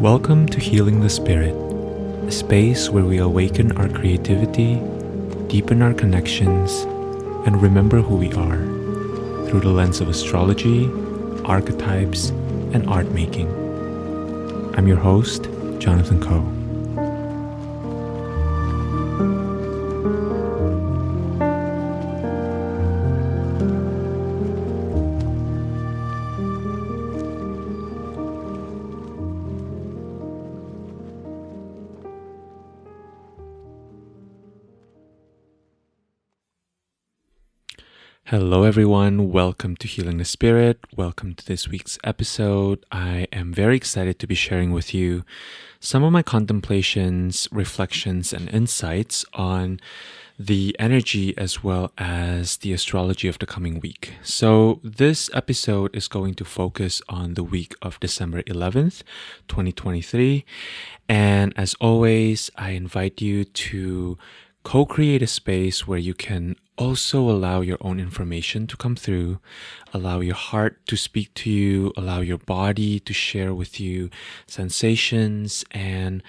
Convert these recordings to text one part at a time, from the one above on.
Welcome to Healing the Spirit, a space where we awaken our creativity, deepen our connections, and remember who we are through the lens of astrology, archetypes, and art making. I'm your host, Jonathan Coe. Hello everyone, welcome to Healing the Spirit, welcome to this week's episode. I am very excited to be sharing with you some of my contemplations, reflections, and insights on the energy as well as the astrology of the coming week. So this episode is going to focus on the week of December 11th, 2023. And as always, I invite you to co-create a space where you can also allow your own information to come through, allow your heart to speak to you, allow your body to share with you sensations, and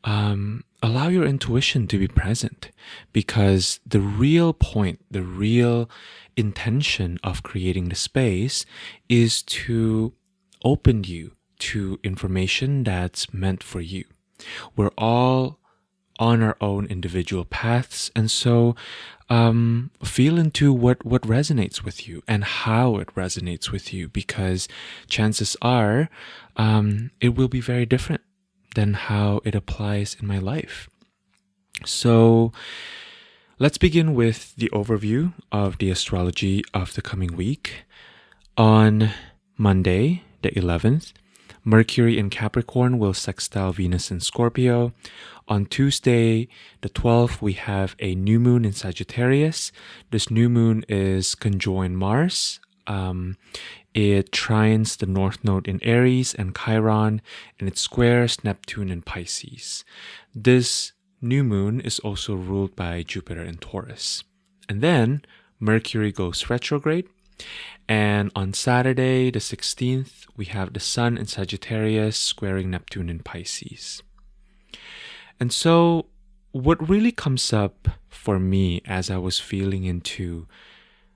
allow your intuition to be present. Because the real point, the real intention of creating the space is to open you to information that's meant for you. We're all on our own individual paths, and so feel into what resonates with you and how it resonates with you, because chances are it will be very different than how it applies in my life. So let's begin with the overview of the astrology of the coming week. On Monday, the 11th, Mercury in Capricorn will sextile Venus in Scorpio. On Tuesday, the 12th, we have a new moon in Sagittarius. This new moon is conjoined Mars. It trines the North Node in Aries and Chiron, and it squares Neptune in Pisces. This new moon is also ruled by Jupiter in Taurus. And then Mercury goes retrograde. And on Saturday, the 16th, we have the Sun in Sagittarius squaring Neptune in Pisces. And so what really comes up for me as I was feeling into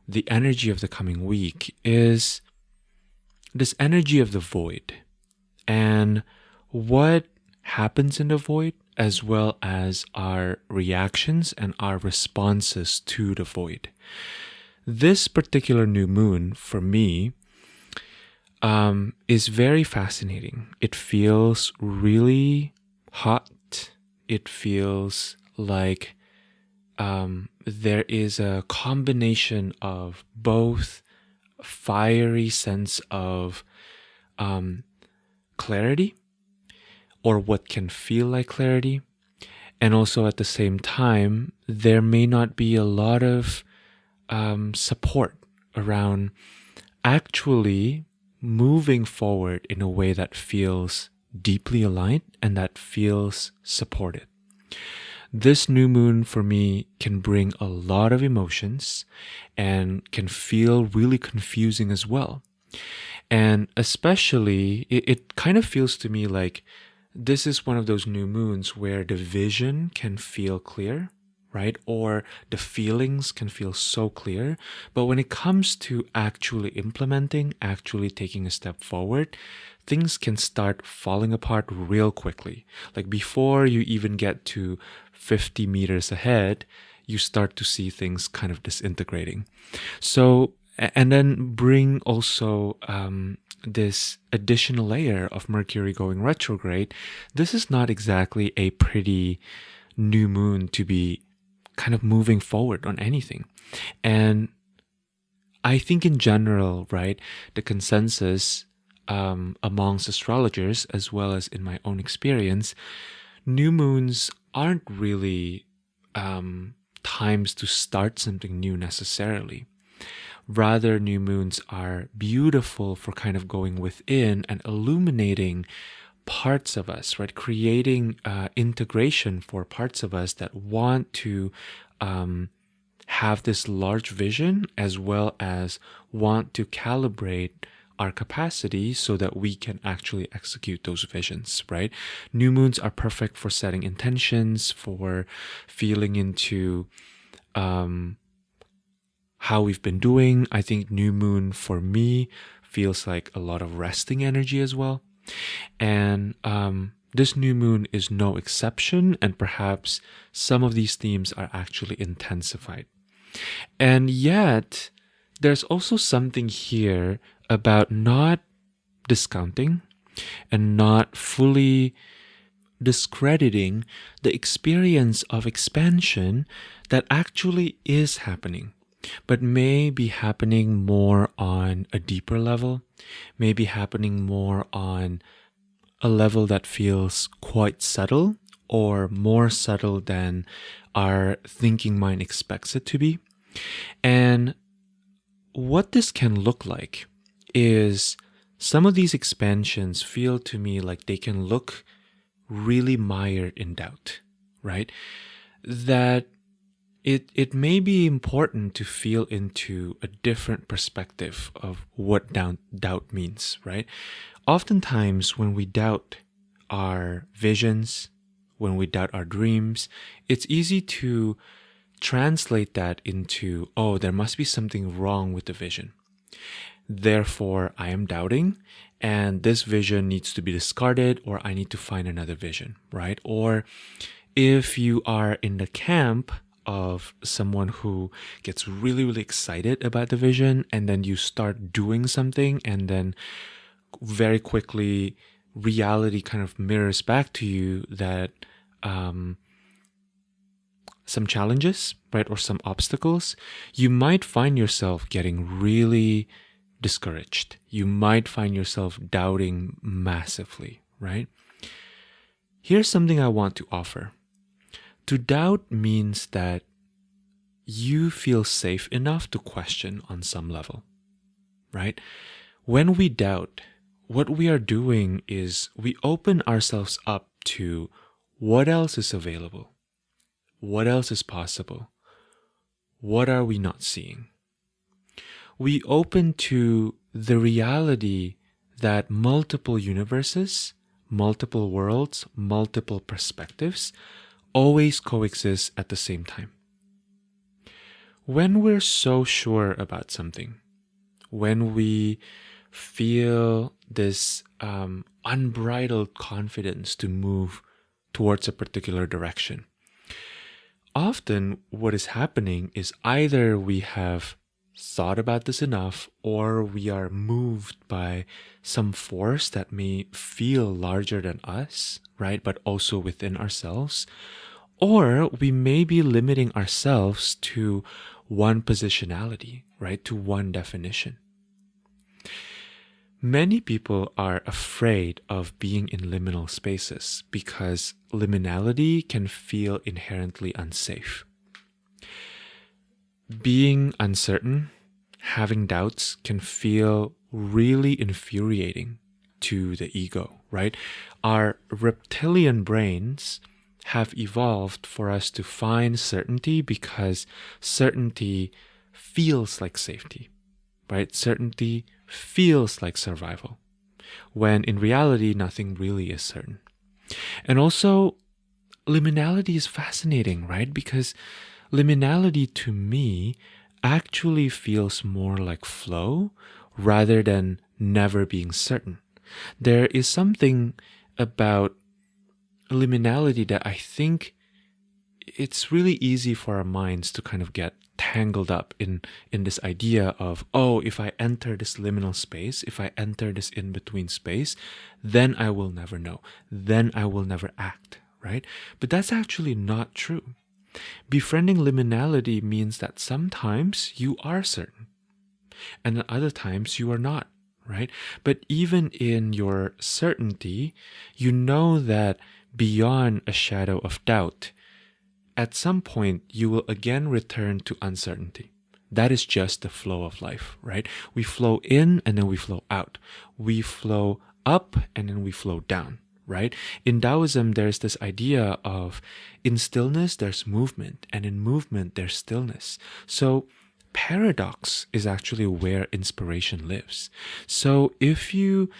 the energy of the coming week is this energy of the void and what happens in the void, as well as our reactions and our responses to the void. This particular new moon for me is very fascinating. It feels really hot. It feels like there is a combination of both fiery sense of clarity, or what can feel like clarity, and also at the same time, there may not be a lot of support around actually moving forward in a way that feels deeply aligned and that feels supported. This new moon for me can bring a lot of emotions and can feel really confusing as well. And especially, it kind of feels to me like this is one of those new moons where the vision can feel clear, right? Or the feelings can feel so clear. But when it comes to actually implementing, actually taking a step forward, things can start falling apart real quickly. Like before you even get to 50 meters ahead, you start to see things kind of disintegrating. So, and then bring also this additional layer of Mercury going retrograde. This is not exactly a pretty new moon to be kind of moving forward on anything. And I think in general, right, the consensus amongst astrologers, as well as in my own experience, new moons aren't really times to start something new necessarily. Rather, new moons are beautiful for kind of going within and illuminating parts of us, right? Creating integration for parts of us that want to have this large vision, as well as want to calibrate our capacity so that we can actually execute those visions, right? New moons are perfect for setting intentions, for feeling into how we've been doing. I think new moon for me feels like a lot of resting energy as well. And this new moon is no exception, and perhaps some of these themes are actually intensified. And yet, there's also something here about not discounting and not fully discrediting the experience of expansion that actually is happening, but may be happening more on a deeper level, may be happening more on a level that feels quite subtle or more subtle than our thinking mind expects it to be. And what this can look like is some of these expansions feel to me like they can look really mired in doubt, right? That it may be important to feel into a different perspective of what doubt means, right? Oftentimes, when we doubt our visions, when we doubt our dreams, it's easy to translate that into, oh, there must be something wrong with the vision. Therefore, I am doubting, and this vision needs to be discarded, or I need to find another vision, right? Or if you are in the camp of someone who gets really, really excited about the vision, and then you start doing something, and then very quickly reality kind of mirrors back to you that some challenges, right, or some obstacles, you might find yourself getting really discouraged. You might find yourself doubting massively, right? Here's something I want to offer. To doubt means that you feel safe enough to question on some level, right? When we doubt, what we are doing is we open ourselves up to what else is available, what else is possible, what are we not seeing. We open to the reality that multiple universes, multiple worlds, multiple perspectives always coexist at the same time. When we're so sure about something, when we feel this unbridled confidence to move towards a particular direction, often what is happening is either we have thought about this enough, or we are moved by some force that may feel larger than us, right? But also within ourselves. Or we may be limiting ourselves to one positionality, right? To one definition. Many people are afraid of being in liminal spaces because liminality can feel inherently unsafe. Being uncertain, having doubts can feel really infuriating to the ego, right? Our reptilian brains have evolved for us to find certainty because certainty feels like safety, right? Certainty feels like survival, when in reality, nothing really is certain. And also, liminality is fascinating, right? Because liminality to me actually feels more like flow rather than never being certain. There is something about liminality that I think it's really easy for our minds to kind of get tangled up in this idea of, oh, if I enter this liminal space, if I enter this in-between space, then I will never know. Then I will never act, right? But that's actually not true. Befriending liminality means that sometimes you are certain, and at other times you are not, right? But even in your certainty, you know that beyond a shadow of doubt, at some point you will again return to uncertainty. That is just the flow of life, right? We flow in and then we flow out. We flow up and then we flow down, right? In Taoism, there's this idea of in stillness, there's movement, and in movement, there's stillness. So paradox is actually where inspiration lives. So if you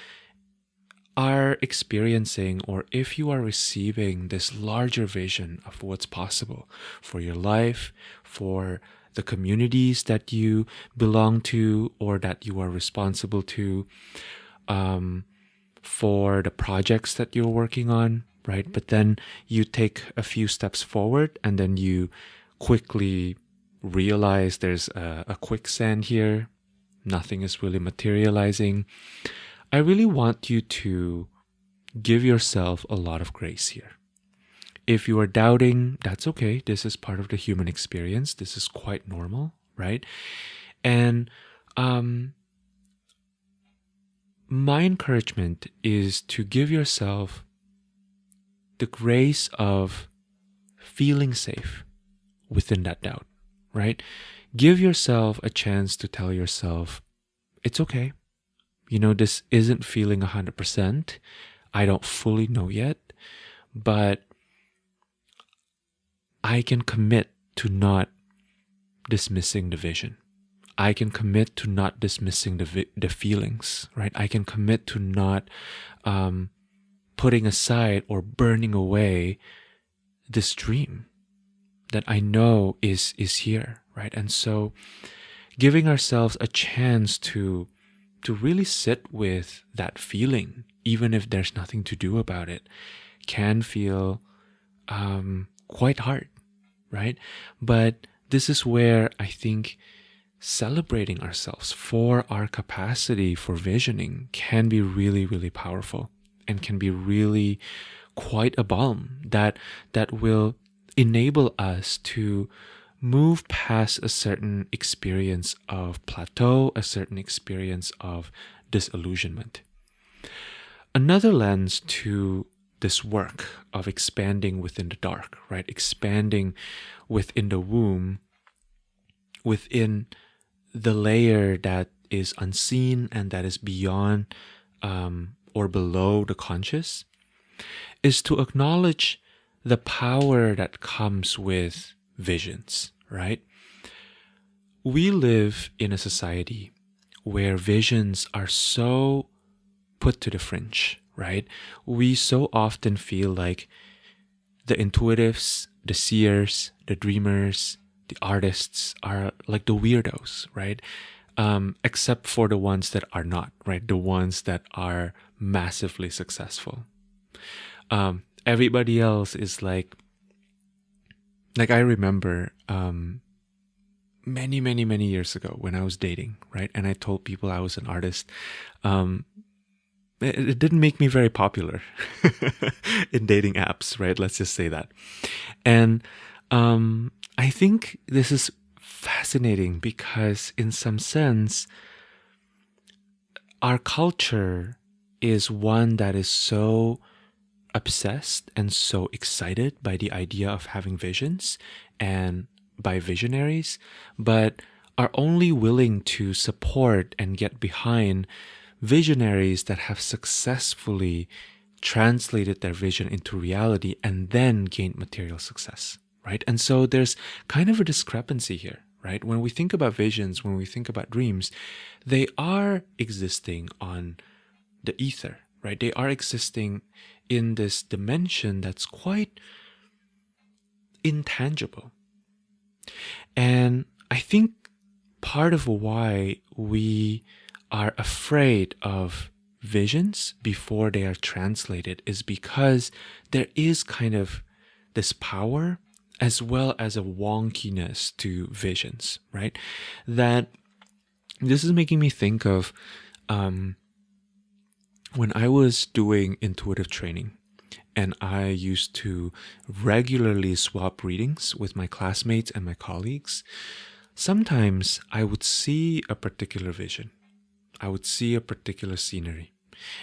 are experiencing, or if you are receiving this larger vision of what's possible for your life, for the communities that you belong to or that you are responsible to, for the projects that you're working on, right? But then you take a few steps forward and then you quickly realize there's a quicksand here. Nothing is really materializing. I really want you to give yourself a lot of grace here. If you are doubting, that's okay. This is part of the human experience. This is quite normal, right? And my encouragement is to give yourself the grace of feeling safe within that doubt, right? Give yourself a chance to tell yourself, it's okay. This isn't feeling 100%. I don't fully know yet, but I can commit to not dismissing the vision. I can commit to not dismissing the feelings, right? I can commit to not putting aside or burning away this dream that I know is here, right? And so giving ourselves a chance to really sit with that feeling, even if there's nothing to do about it, can feel quite hard, right? But this is where I think celebrating ourselves for our capacity for visioning can be really, really powerful, and can be really quite a balm that will enable us to move past a certain experience of plateau, a certain experience of disillusionment. Another lens to this work of expanding within the dark, right? Expanding within the womb, within the layer that is unseen and that is beyond or below the conscious, is to acknowledge the power that comes with visions, right? We live in a society where visions are so put to the fringe, right? We so often feel like the intuitives, the seers, the dreamers, the artists are like the weirdos, right? Except for the ones that are not, right? The ones that are massively successful. Everybody else is like I remember many years ago when I was dating, right? And I told people I was an artist. It didn't make me very popular in dating apps, right? Let's just say that. And I think this is fascinating because in some sense, our culture is one that is so obsessed and so excited by the idea of having visions and by visionaries, but are only willing to support and get behind visionaries that have successfully translated their vision into reality and then gained material success, right? And so there's kind of a discrepancy here, right? When we think about visions, when we think about dreams, they are existing on the ether, right? They are existing in this dimension that's quite intangible. And I think part of why we are afraid of visions before they are translated is because there is kind of this power as well as a wonkiness to visions, right? That this is making me think of when I was doing intuitive training, and I used to regularly swap readings with my classmates and my colleagues, sometimes I would see a particular vision. I would see a particular scenery,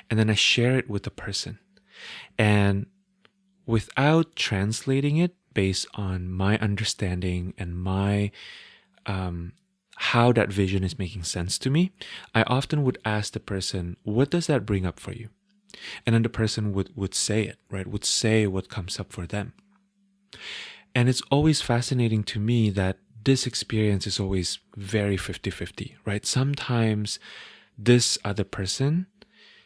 and then I share it with the person. And without translating it based on my understanding and my how that vision is making sense to me, I often would ask the person, what does that bring up for you? And then the person would say it, right? Would say what comes up for them. And it's always fascinating to me that this experience is always very 50-50, right? Sometimes this other person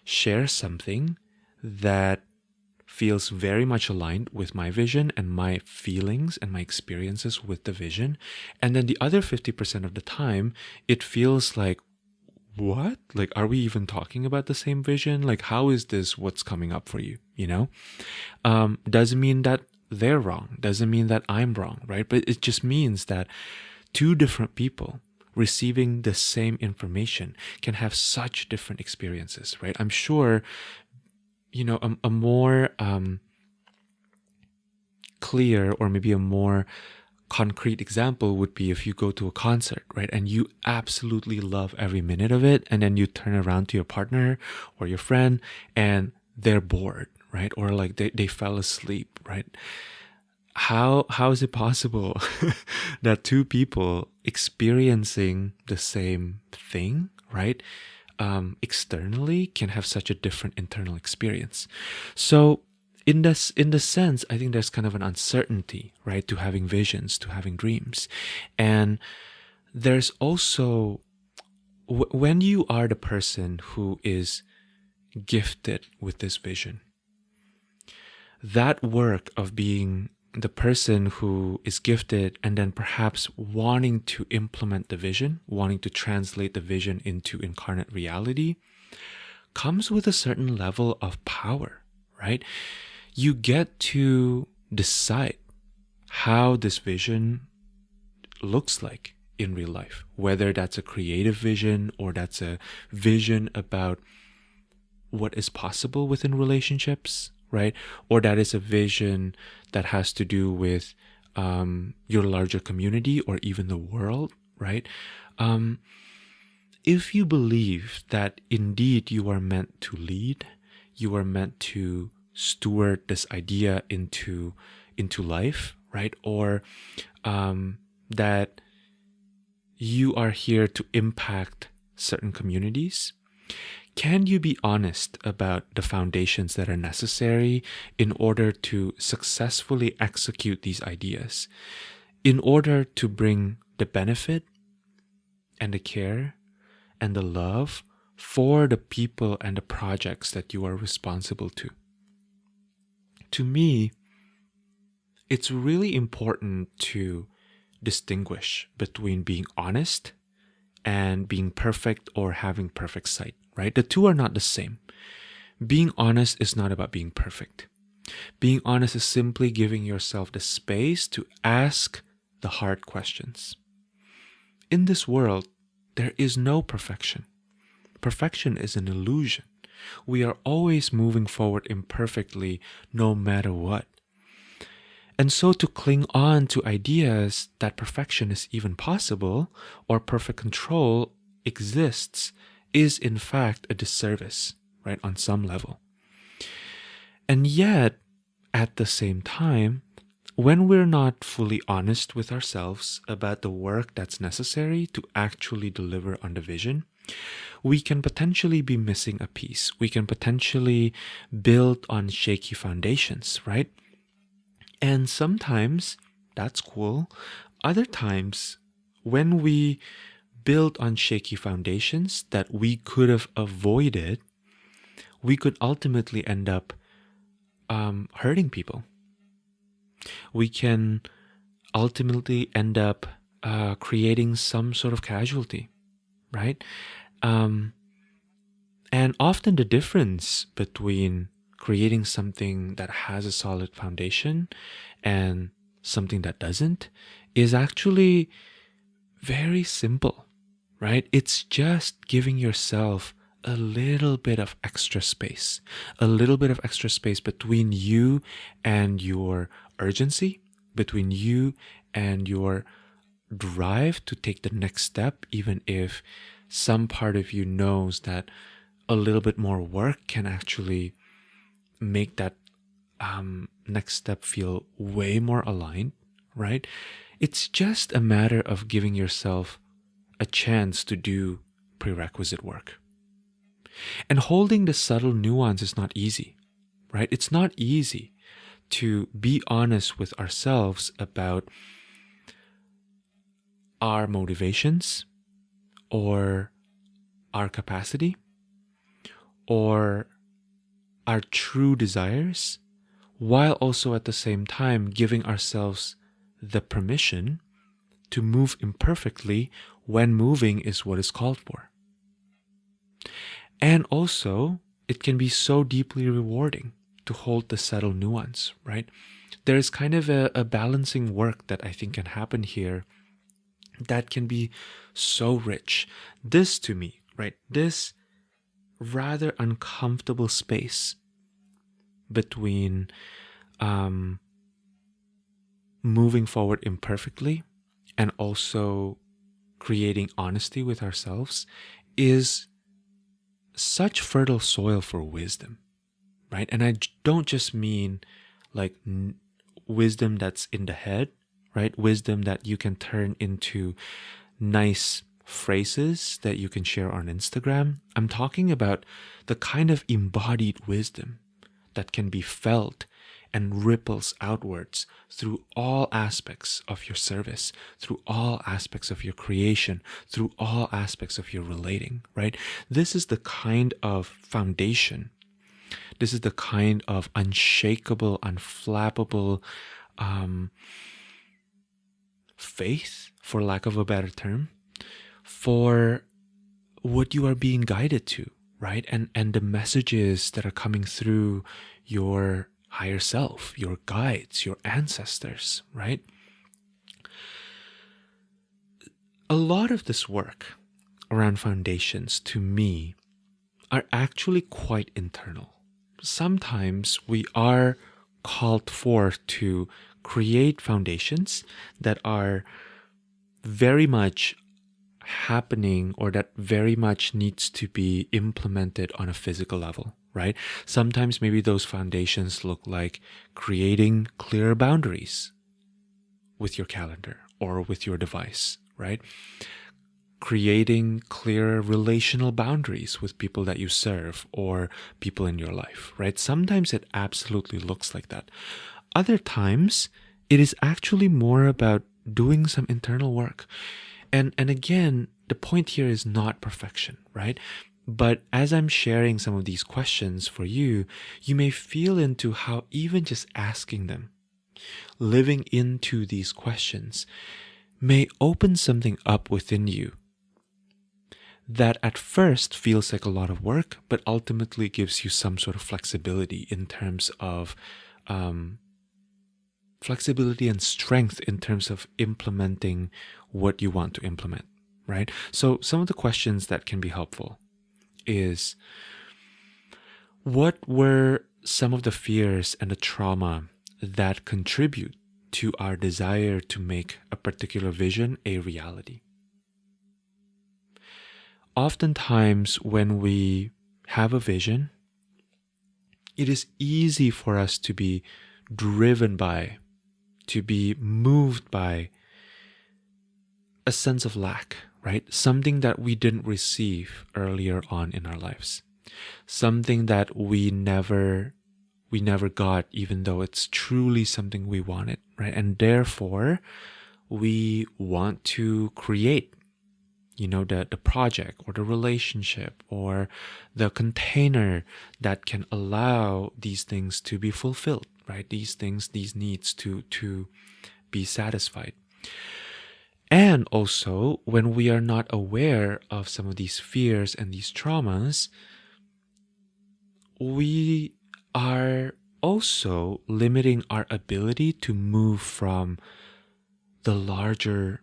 shares something that feels very much aligned with my vision and my feelings and my experiences with the vision. And then the other 50% of the time, it feels like, what? Like, are we even talking about the same vision? Like, how is this what's coming up for you? Doesn't mean that they're wrong. Doesn't mean that I'm wrong, right? But it just means that two different people receiving the same information can have such different experiences, right? I'm sure, a more clear or maybe a more concrete example would be if you go to a concert, right? And you absolutely love every minute of it. And then you turn around to your partner or your friend and they're bored, right? Or like they fell asleep, right? How is it possible that two people experiencing the same thing, right, externally can have such a different internal experience? So in the sense, I think there's kind of an uncertainty, right, to having visions, to having dreams. And there's also, when you are the person who is gifted with this vision, that work of being the person who is gifted and then perhaps wanting to implement the vision, wanting to translate the vision into incarnate reality, comes with a certain level of power, right? You get to decide how this vision looks like in real life, whether that's a creative vision or that's a vision about what is possible within relationships, right? Or that is a vision that has to do with your larger community or even the world, right? If you believe that indeed you are meant to lead, you are meant to steward this idea into life, right? Or that you are here to impact certain communities, can you be honest about the foundations that are necessary in order to successfully execute these ideas, in order to bring the benefit and the care and the love for the people and the projects that you are responsible to? To me, it's really important to distinguish between being honest and being perfect or having perfect sight, right? The two are not the same. Being honest is not about being perfect. Being honest is simply giving yourself the space to ask the hard questions. In this world, there is no perfection. Perfection is an illusion. We are always moving forward imperfectly, no matter what. And so to cling on to ideas that perfection is even possible or perfect control exists is in fact a disservice, right, on some level. And yet, at the same time, when we're not fully honest with ourselves about the work that's necessary to actually deliver on the vision, we can potentially be missing a piece. We can potentially build on shaky foundations, right? And sometimes that's cool. Other times, when we build on shaky foundations that we could have avoided, we could ultimately end up hurting people. We can ultimately end up creating some sort of casualty, right? And often the difference between creating something that has a solid foundation and something that doesn't is actually very simple, right? It's just giving yourself a little bit of extra space, between you and your urgency, between you and your drive to take the next step, even if some part of you knows that a little bit more work can actually make that next step feel way more aligned, right? It's just a matter of giving yourself a chance to do prerequisite work. And holding the subtle nuance is not easy, right? It's not easy to be honest with ourselves about our motivations or our capacity or our true desires, while also at the same time giving ourselves the permission to move imperfectly when moving is what is called for. And also, it can be so deeply rewarding to hold the subtle nuance, right? There is kind of a balancing work that I think can happen here that can be so rich. This to me, right? This rather uncomfortable space between moving forward imperfectly and also creating honesty with ourselves is such fertile soil for wisdom, right? And I don't just mean like wisdom that's in the head, right? Wisdom that you can turn into nice phrases that you can share on Instagram. I'm talking about the kind of embodied wisdom that can be felt and ripples outwards through all aspects of your service, through all aspects of your creation, through all aspects of your relating, right? This is the kind of foundation. This is the kind of unshakable, unflappable faith, for lack of a better term, for what you are being guided to, right? And the messages that are coming through your higher self, your guides, your ancestors, right? A lot of this work around foundations, to me, are actually quite internal. Sometimes we are called for to create foundations that are very much happening or that very much needs to be implemented on a physical level, right? Sometimes maybe those foundations look like creating clear boundaries with your calendar or with your device, right? Creating clear relational boundaries with people that you serve or people in your life, right? Sometimes it absolutely looks like that. Other times, it is actually more about doing some internal work. And again, the point here is not perfection, right? But as I'm sharing some of these questions for you, you may feel into how even just asking them, living into these questions, may open something up within you that at first feels like a lot of work, but ultimately gives you some sort of flexibility in terms of flexibility and strength in terms of implementing what you want to implement, right? So some of the questions that can be helpful is, what were some of the fears and the trauma that contribute to our desire to make a particular vision a reality? Oftentimes, when we have a vision, it is easy for us to be driven by, to be moved by a sense of lack, right? Something that we didn't receive earlier on in our lives. Something that we never got, even though it's truly something we wanted, right? And therefore, we want to create, the project or the relationship or the container that can allow these things to be fulfilled, right? These things, these needs to be satisfied. And also, when we are not aware of some of these fears and these traumas, we are also limiting our ability to move from the larger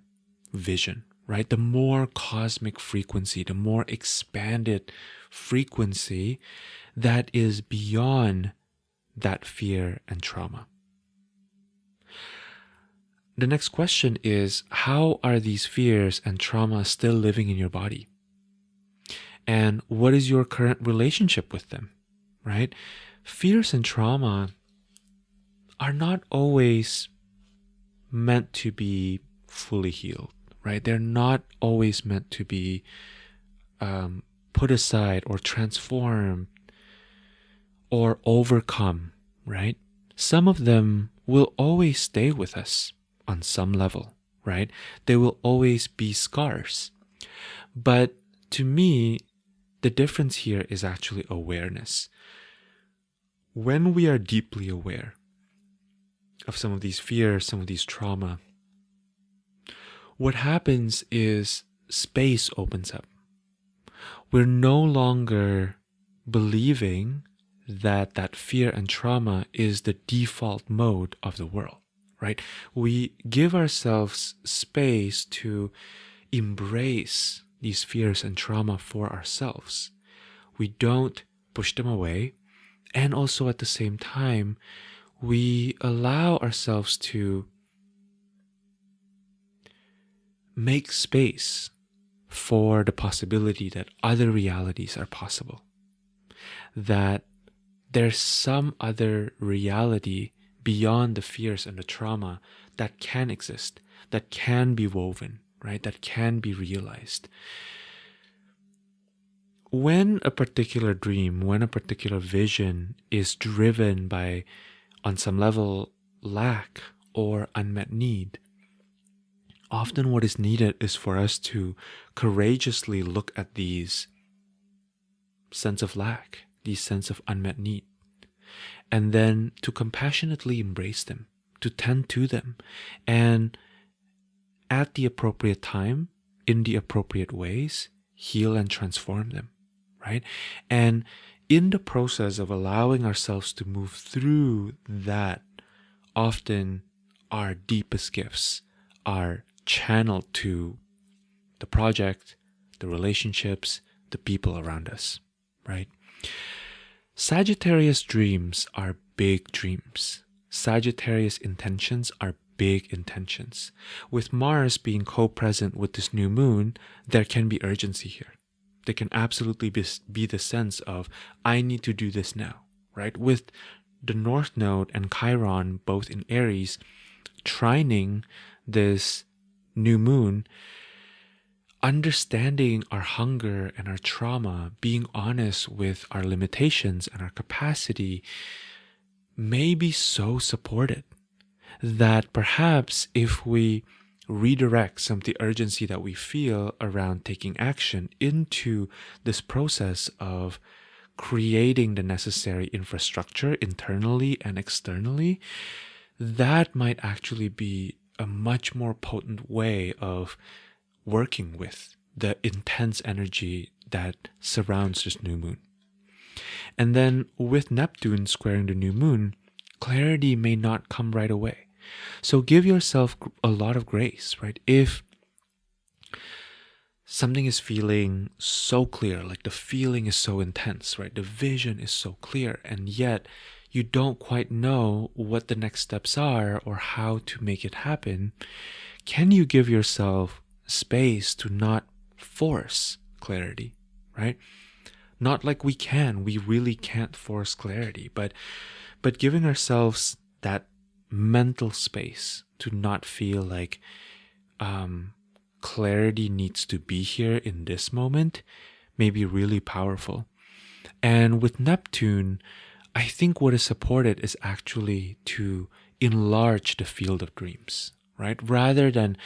vision, right? The more cosmic frequency, the more expanded frequency that is beyond that fear and trauma. The next question is, how are these fears and trauma still living in your body? And what is your current relationship with them, right? Fears and trauma are not always meant to be fully healed, right? They're not always meant to be put aside or transformed or overcome, right? Some of them will always stay with us on some level, right? There will always be scars. But to me, the difference here is actually awareness. When we are deeply aware of some of these fears, some of these trauma, what happens is space opens up. We're no longer believing that that fear and trauma is the default mode of the world, right? We give ourselves space to embrace these fears and trauma for ourselves. We don't push them away. And also at the same time, we allow ourselves to make space for the possibility that other realities are possible. That there's some other reality beyond the fears and the trauma that can exist, that can be woven, right? That can be realized. When a particular dream, when a particular vision is driven by, on some level, lack or unmet need, often what is needed is for us to courageously look at these sense of lack, these sense of unmet need, and then to compassionately embrace them, to tend to them, and at the appropriate time, in the appropriate ways, heal and transform them, right? And in the process of allowing ourselves to move through that, often our deepest gifts are channeled to the project, the relationships, the people around us, right? Sagittarius dreams are big dreams. Sagittarius intentions are big intentions. With Mars being co-present with this new moon, there can be urgency here. There can absolutely be the sense of, I need to do this now, right? With the North Node and Chiron both in Aries, trining this new moon, understanding our hunger and our trauma, being honest with our limitations and our capacity may be so supported that perhaps if we redirect some of the urgency that we feel around taking action into this process of creating the necessary infrastructure internally and externally, that might actually be a much more potent way of working with the intense energy that surrounds this new moon. And then with Neptune squaring the new moon, clarity may not come right away. So give yourself a lot of grace, right? If something is feeling so clear, like the feeling is so intense, right? The vision is so clear, and yet you don't quite know what the next steps are or how to make it happen, can you give yourself space to not force clarity, right? Not like we really can't force clarity, but giving ourselves that mental space to not feel like clarity needs to be here in this moment may be really powerful. And with Neptune, I think what is supported is actually to enlarge the field of dreams, right? Rather than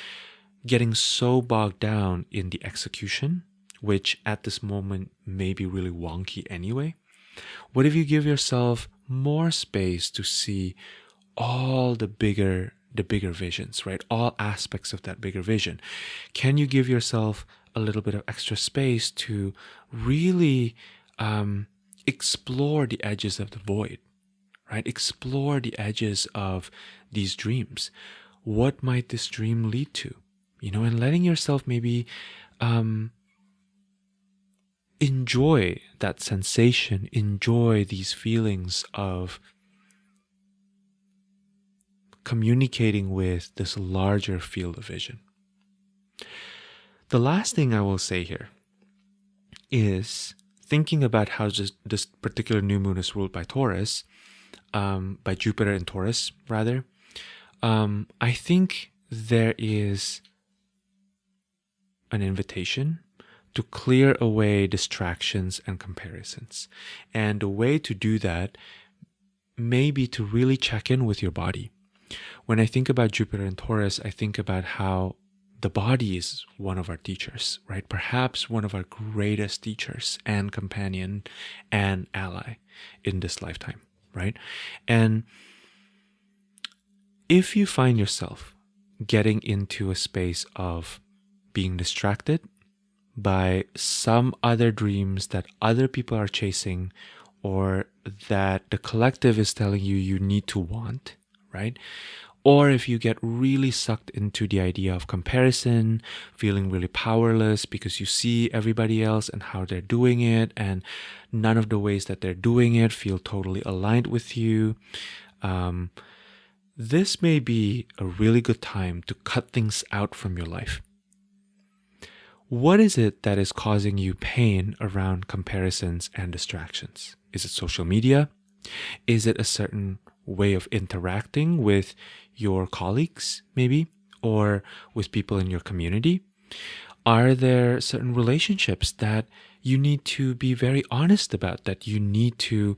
getting so bogged down in the execution, which at this moment may be really wonky anyway. What if you give yourself more space to see all the bigger visions, right? All aspects of that bigger vision. Can you give yourself a little bit of extra space to really explore the edges of the void, right? Explore the edges of these dreams. What might this dream lead to? And letting yourself maybe enjoy that sensation, enjoy these feelings of communicating with this larger field of vision. The last thing I will say here is thinking about how this particular new moon is ruled by Taurus, by Jupiter in Taurus, rather. I think there is an invitation to clear away distractions and comparisons. And the way to do that may be to really check in with your body. when I think about Jupiter and Taurus, I think about how the body is one of our teachers, right? Perhaps one of our greatest teachers and companion and ally in this lifetime, right? And if you find yourself getting into a space of being distracted by some other dreams that other people are chasing, or that the collective is telling you you need to want, right? Or if you get really sucked into the idea of comparison, feeling really powerless because you see everybody else and how they're doing it, and none of the ways that they're doing it feel totally aligned with you, this may be a really good time to cut things out from your life. What is it that is causing you pain around comparisons and distractions? Is it social media? Is it a certain way of interacting with your colleagues, maybe, or with people in your community? Are there certain relationships that you need to be very honest about, that you need to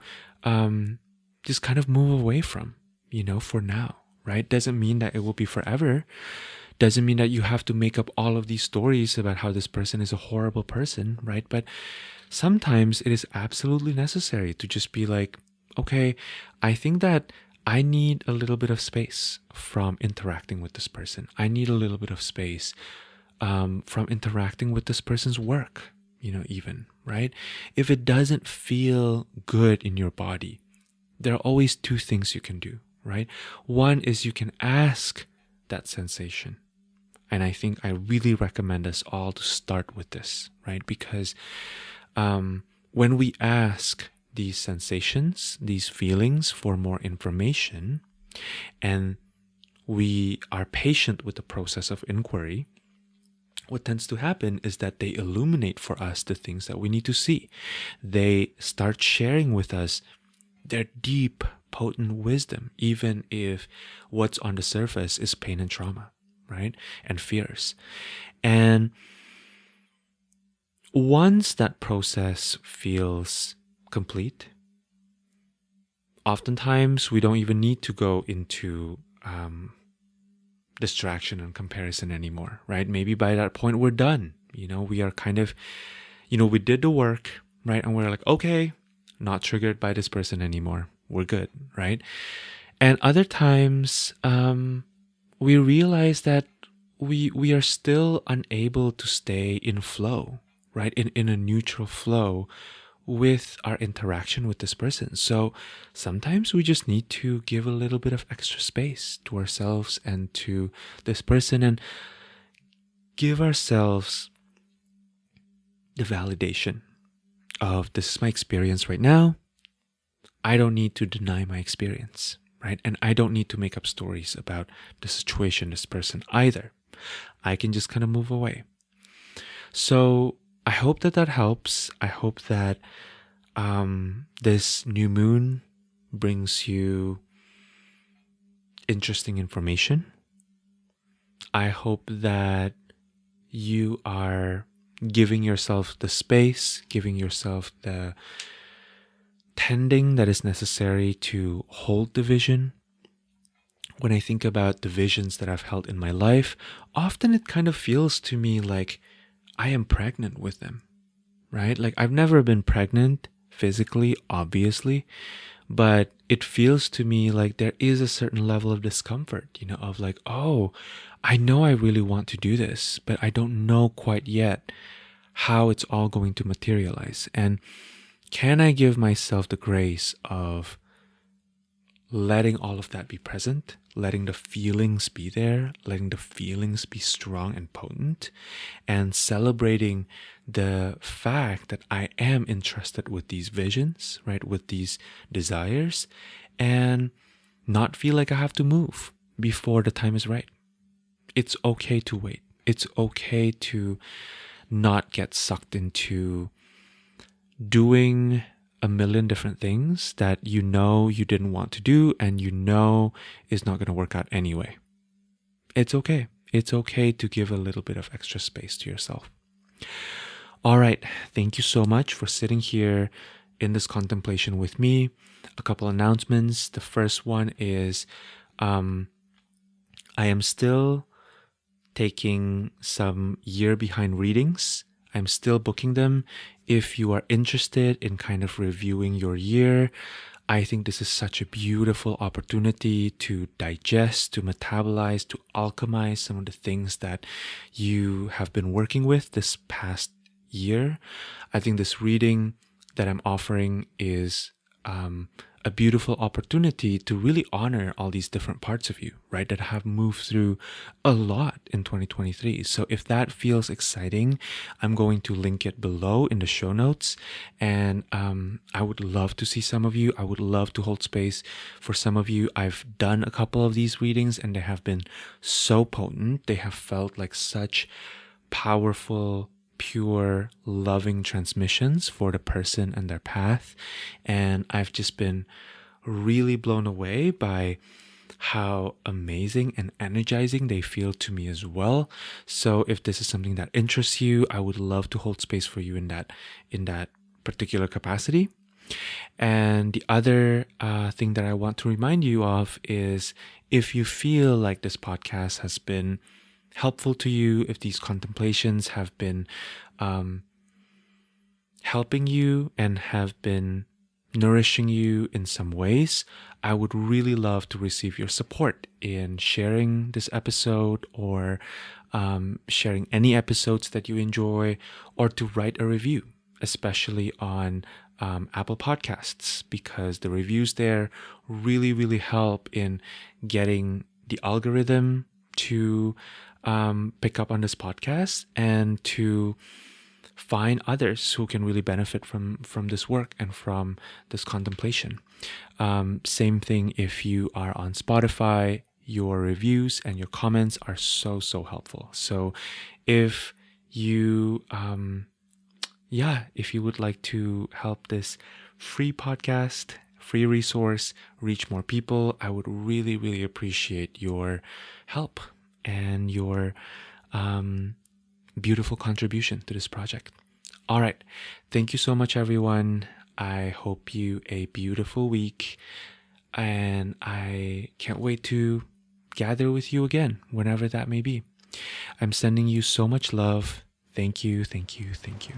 just kind of move away from, for now, right? Doesn't mean that it will be forever. Doesn't mean that you have to make up all of these stories about how this person is a horrible person, right? But sometimes it is absolutely necessary to just be like, okay, I think that I need a little bit of space from interacting with this person. I need a little bit of space from interacting with this person's work, even, right? If it doesn't feel good in your body, there are always two things you can do, right? One is you can ask that sensation. And I think I really recommend us all to start with this, right? Because when we ask these sensations, these feelings for more information, and we are patient with the process of inquiry, what tends to happen is that they illuminate for us the things that we need to see. They start sharing with us their deep, potent wisdom, even if what's on the surface is pain and trauma, right? And fears. And once that process feels complete, oftentimes we don't even need to go into distraction and comparison anymore, right? Maybe by that point we're done. We are kind of, we did the work, right? And we're like, okay, not triggered by this person anymore. We're good, right? And other times we realize that we are still unable to stay in flow, right? In a neutral flow with our interaction with this person. So sometimes we just need to give a little bit of extra space to ourselves and to this person, and give ourselves the validation of, this is my experience right now. I don't need to deny my experience, right? And I don't need to make up stories about the situation, this person either. I can just kind of move away. So I hope that helps. I hope that this new moon brings you interesting information. I hope that you are giving yourself the space, giving yourself the tending that is necessary to hold the vision. When I think about the visions that I've held in my life, often it kind of feels to me like I am pregnant with them, right? Like I've never been pregnant physically, obviously, but it feels to me like there is a certain level of discomfort, of like, oh, I know I really want to do this, but I don't know quite yet how it's all going to materialize. And can I give myself the grace of letting all of that be present, letting the feelings be there, letting the feelings be strong and potent, and celebrating the fact that I am interested with these visions, right, with these desires, and not feel like I have to move before the time is right. It's okay to wait. It's okay to not get sucked into doing a million different things that you didn't want to do and is not going to work out anyway. It's okay. It's okay to give a little bit of extra space to yourself. All right. Thank you so much for sitting here in this contemplation with me. A couple announcements. The first one is I am still taking some year behind readings. I'm still booking them. If you are interested in kind of reviewing your year, I think this is such a beautiful opportunity to digest, to metabolize, to alchemize some of the things that you have been working with this past year. I think this reading that I'm offering is a beautiful opportunity to really honor all these different parts of you, right, that have moved through a lot in 2023. So if that feels exciting, I'm going to link it below in the show notes. And I would love to see some of you. I would love to hold space for some of you. I've done a couple of these readings and they have been so potent. They have felt like such powerful, pure, loving transmissions for the person and their path. And I've just been really blown away by how amazing and energizing they feel to me as well. So if this is something that interests you, I would love to hold space for you in that particular capacity. And the other thing that I want to remind you of is, if you feel like this podcast has been helpful to you, if these contemplations have been helping you and have been nourishing you in some ways, I would really love to receive your support in sharing this episode, or sharing any episodes that you enjoy, or to write a review, especially on Apple Podcasts, because the reviews there really, really help in getting the algorithm to pick up on this podcast and to find others who can really benefit from this work and from this contemplation. Same thing if you are on Spotify, your reviews and your comments are so, so helpful. So if you if you would like to help this free podcast, free resource reach more people, I would really, really appreciate your help and your beautiful contribution to this project. All right. Thank you so much, everyone. I hope you a beautiful week, and I can't wait to gather with you again, whenever that may be. I'm sending you so much love. Thank you, thank you, thank you.